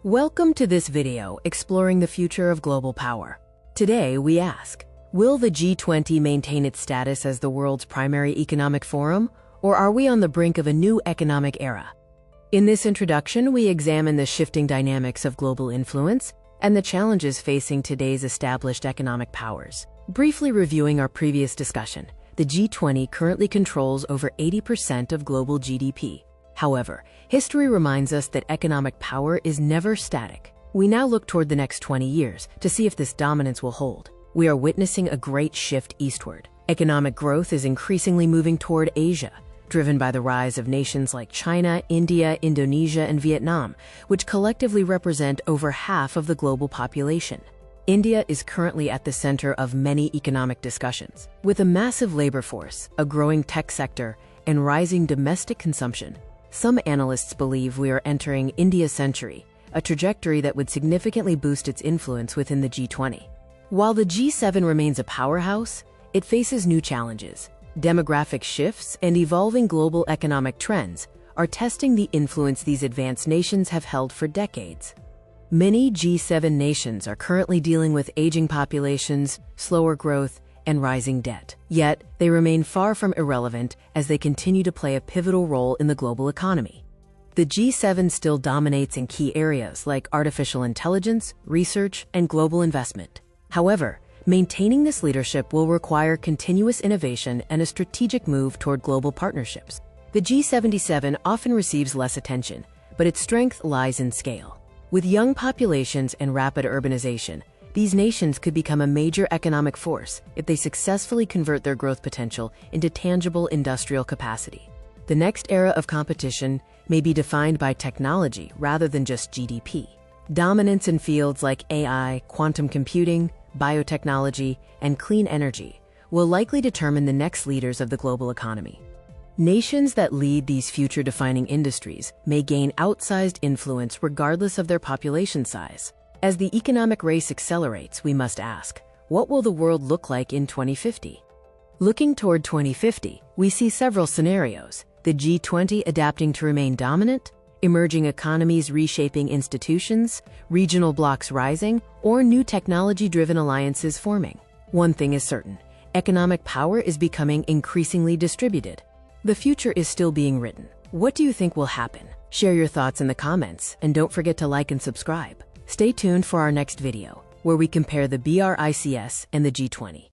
Welcome to this video exploring the future of global power. Today we ask, will the G20 maintain its status as the world's primary economic forum, or are we on the brink of a new economic era? In this introduction, we examine the shifting dynamics of global influence and the challenges facing today's established economic powers. Briefly reviewing our previous discussion, the G20 currently controls over 80% of global GDP. However, history reminds us that economic power is never static. We now look toward the next 20 years to see if this dominance will hold. We are witnessing a great shift eastward. Economic growth is increasingly moving toward Asia, driven by the rise of nations like China, India, Indonesia, and Vietnam, which collectively represent over half of the global population. India is currently at the center of many economic discussions. With a massive labor force, a growing tech sector, and rising domestic consumption, some analysts believe we are entering India's century, a trajectory that would significantly boost its influence within the G20. While the G7 remains a powerhouse, it faces new challenges. Demographic shifts and evolving global economic trends are testing the influence these advanced nations have held for decades. Many G7 nations are currently dealing with aging populations, slower growth, and rising debt. Yet, they remain far from irrelevant as they continue to play a pivotal role in the global economy. The G7 still dominates in key areas like artificial intelligence, research, and global investment. However, maintaining this leadership will require continuous innovation and a strategic move toward global partnerships. The G77 often receives less attention, but its strength lies in scale. With young populations and rapid urbanization, these nations could become a major economic force if they successfully convert their growth potential into tangible industrial capacity. The next era of competition may be defined by technology rather than just GDP. Dominance in fields like AI, quantum computing, biotechnology, and clean energy will likely determine the next leaders of the global economy. Nations that lead these future-defining industries may gain outsized influence regardless of their population size. As the economic race accelerates, we must ask, what will the world look like in 2050? Looking toward 2050, we see several scenarios: the G20 adapting to remain dominant, emerging economies reshaping institutions, regional blocs rising, or new technology-driven alliances forming. One thing is certain: economic power is becoming increasingly distributed. The future is still being written. What do you think will happen? Share your thoughts in the comments, and don't forget to like and subscribe. Stay tuned for our next video, where we compare the BRICS and the G20.